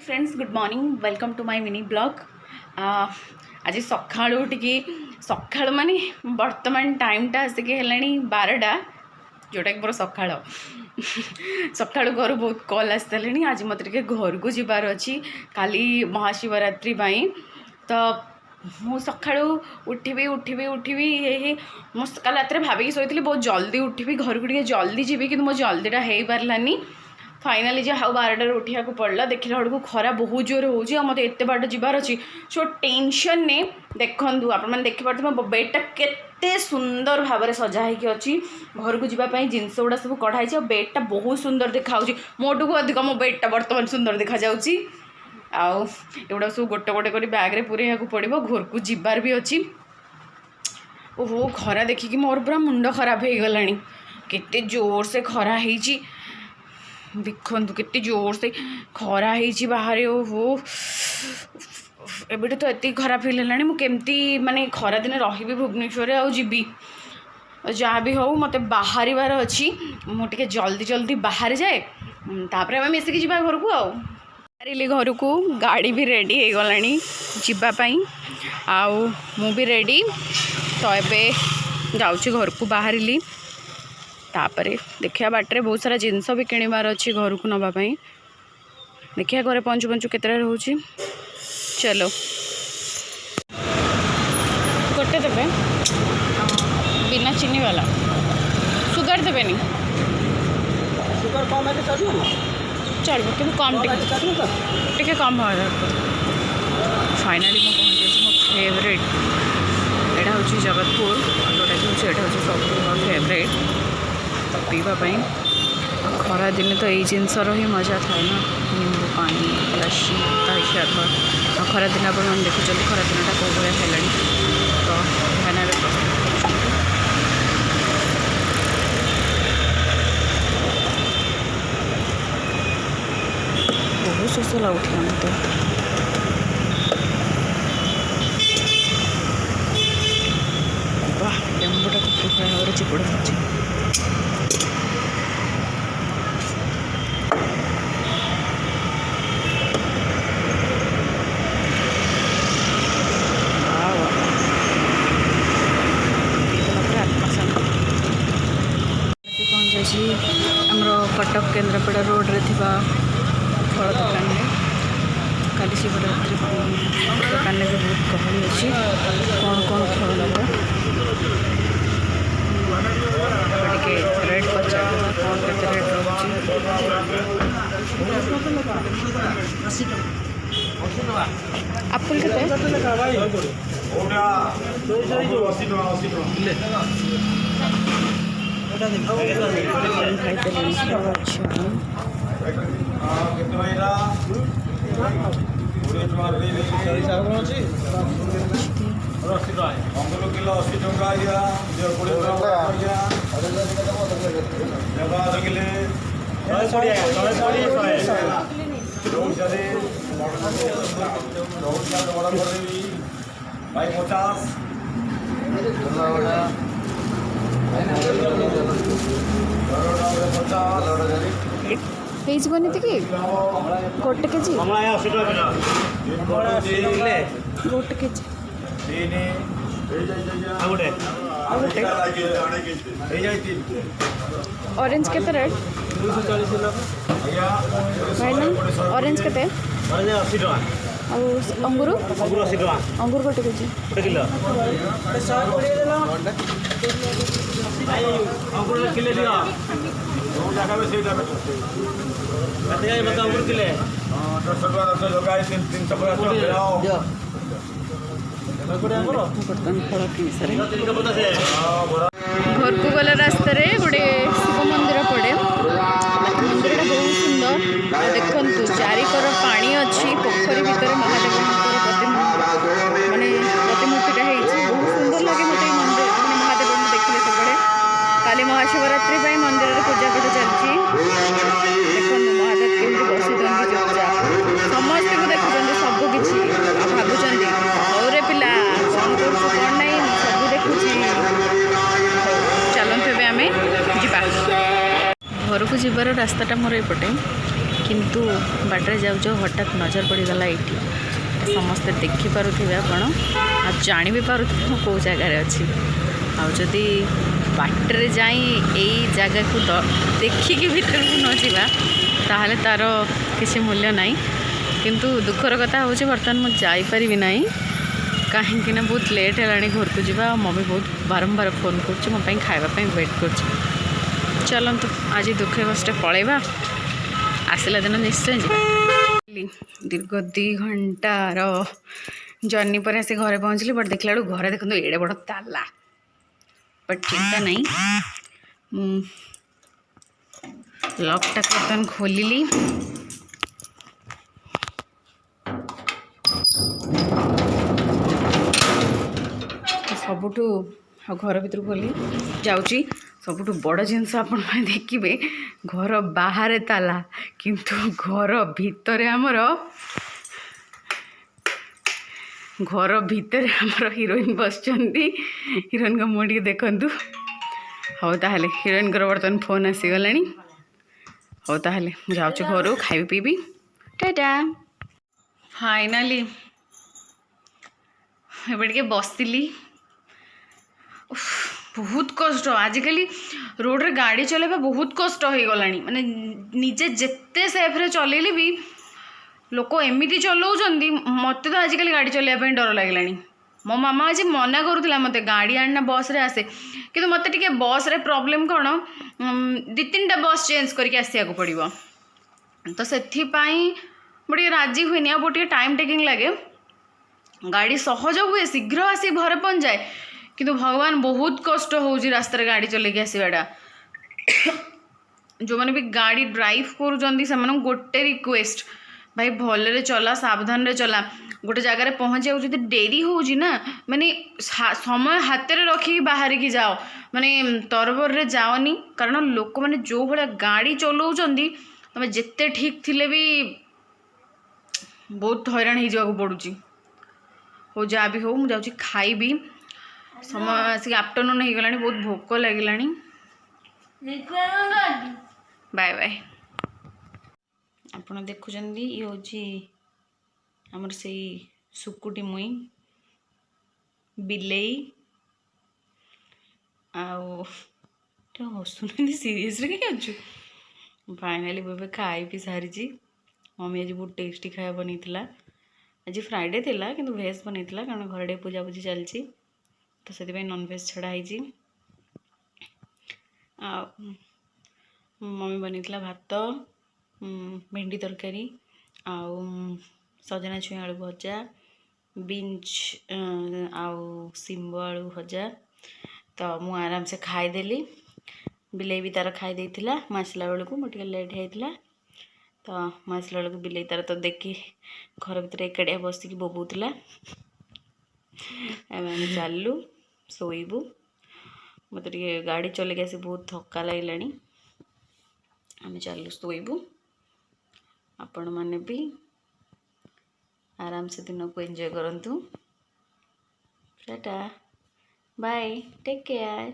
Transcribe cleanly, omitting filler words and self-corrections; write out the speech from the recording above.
Friends good morning welcome to my mini vlog. आज सका टे सका माने बर्तमान टाइमटा आसिक है 12टा जोटा कि मोर सका सका घर बहुत कॉल आसते आज मत घर को जीवार अच्छी काली महाशिवरात्रि तो मु सका उठबी उठबी उठबी ये मुझे कल रात भाविकी शोती बहुत जल्दी उठबी घर को जल्दी जी कि मो जल्दीटा हो पारानी फाइनाली जहाँ 12टार उठा पड़ा देखला बेलू खरा बहुत जोर हो मत एत बाट जीवार अच्छी सो टेंशन ने देखु आप देखिपे मो बेडटा केते सुंदर भाव में सजा होगी अच्छी घर को जीवाई जिनस गुड़ा सब कढ़ाई बेडटा बहुत सुंदर देखा मोटू को अधिक मो बेडटा बर्तमान सुंदर देखा आउड़ा सब गोटे गोटे कर बैग्रे पूरे पड़ो घर को जीवार भी अच्छी। ओहो खरा देखिकी मोर पूरा मुंड खराब हो गला केते जोर से खरा होती देखु केते जोर से खरा हो बाहर। ओहो एबे तो एत खराब फील है मुझे माने खरा दिन रही भुवनेश्वर आ जीवी जहाँ भी हो मत बाहर अच्छी मुझे जल्दी जल्दी बाहर जाए तापर आम मिसिकी जी घर को बाहर घर को गाड़ी भी रेडी हो गला जीवाई आउ भी रेडी तो ये जाऊँगी घर को बाहर तापर देखिया बाटे बहुत सारा जिनस भी किणवार अच्छी घर को नापी देखिया घरे पहुँचु पहुँचु केतटा रोचे चलो गोटे देवे बिना चीनी वाला सुगर देवे चलो कि कम टे कम हवा फाइनाली मैं पहुँची मो फेवरेट यहाँ हूँ जगतपुर जोटा कि यहाँ हूँ सब फेवरेट तो पीवाई खरा दिन तो यही जिनस ही मजा थाए ना नींबू पानी लस्सी दही खरा दिन आप देखुं खरा दिनटा कौ भाया है तो ध्यान बहुत शोष लगुला मत वाह लेंबूटा कितने भाव में चिपुड़ा होची कटक केन्द्रापड़ा रोड रे थिबा फल दुकान में काली शिवरात्रि दुकान में भी बहुत गहली अच्छी कौन कौन फल लगा टे रेट पचार कौन के रेट आपुल बनी थी कि गोटे के जी गोटे के जी ऑरेंज के रेट ऑरेंज के अंगूर अंगूर गोटे के जी घर को गला रास्ता गोटे शिव मंदिर पड़े मंदिर बहुत सुंदर देखु चारिकर पानी अच्छी पोखरी भितर महादेव माने प्रतिमूर्तिटा बहुत सुंदर लगे मत मंदिर महादेव देखिले सब काली महाशिवरात्रि मंदिर पूजा पाठ चलती देखो महादेव केमती बसुँच समस्त को देखुं सबकि भावुं और पिला कौन कर कौन नहीं सब देखुची चलते आम जा घर को जीवार रास्ताटा मोर एपटे किंतु बाटर जाऊ जाऊ हठात नजर पड़गला ये समस्ते देखिपे आपण आ जानी भी पारुथिबे मु कौ जगार अच्छी आदि बाटर जाई यही जगह को देखिकी भीतर को न जावा ताहले तार किसी मूल्य नहीं किंतु दुखर कथा हूँ बर्तमान मुझे जापरि ना कहीं बहुत लेट है घर को जावा मम्मी बहुत बारंबार फोन कर मोपाई खावाई वेट कर चलतु आज दुखे कष्टे पलैबा आसला दिन निश्चय दीर्घ 2 घंटार जर्नी पर आसी घरे पहुँचली बट देखला घर देखो एड़े बड़ ताला बट चिंता नहीं लॉकटा बर्तन खोलिली सबुठू घर भीतर गली जाऊँगी सबुठू बड़ जिनस आपण देखिए घर बाहर ताला किंतु घर भितर आमर घर भितर आमर हिरोइन बसचंदी हिरोइन को मुँह देखु हाँ ताहले हिरोइन बर्तमान फोन आसीगला हाँ ताहले जाऊँ घर खाई पीबी टाटा फाइनाली एबे बसली बहुत कष्ट आजिकल रोड रे गाड़ी चलेबा बहुत कष्ट हो गला माने निजे जेते सेफ्रे चलेले भी लोक एमती चलाउछंदी मते तो आजिकल गाड़ी चलाइबा डर लागलानी मो मामा आज मना करूला मते गाड़ी आना बस रे आसे किंतु मते टिके बस रे प्रॉब्लम कौन 2-3टा बस चेंज करके आसिया को पड़िबो तो सेथि पई मोटे राजी हुए नहीं अब टाइम टेकिंग लगे गाड़ी सहज हुए शीघ्र आसी घर पहुँच जाए किंतु भगवान बहुत कष्ट हो रास्ता गाड़ी चलेकी आसवाटा जो मैंने भी गाड़ी ड्राइव कर गोटे रिक्वेस्ट भाई भलरे चला सावधान रे चला गोटे जगार पहुँचा जो डेरी होना माने समय हाथ में रखी बाहर की जाओ माने तरबर रे जाओनी कारण लोक मैंने जो भाया गाड़ी चलाउछंदी तुम जिते ठीक थिले भी बहुत हैरान हो पड़ुची हो जहाँ भी हो मुझे खाइबी समय आसिक आफ्टरनून हो गला बहुत भोक लगिला बाय बाय आपन देखुं ये हूँ आमर से सुकुटी मुई बिलेई आउ हसुना सीरीयस कहीं फाइनाली बेबे खाई पी सारी मम्मी आज बहुत टेस्टी खाया बनी आज फ्राइडे थिला किंतु भेज बनी कारण घर पूजा पूजी चलती तो से नॉनवेज छड़ाई मम्मी बनी भात भेंडी तरकारी आउ सजना छुई आलू भजा बीन्स आउ सिंब आलू भजा तो मु आराम से खाईदेली बिलेई भी तार खाई देइथिला मासला बेलू को मोटे लेट होता तो मासला बेलू बिलेई तार तो देखी घर भीतर एकाटिया बसिकी बोबूला चलू शोबू मत गाड़ी चलेक आसी बहुत थका लगे आम चलू शोबू आपण मैंने भी आराम से दिन को एंजॉय करंतु टाटा बाय टेक केयर।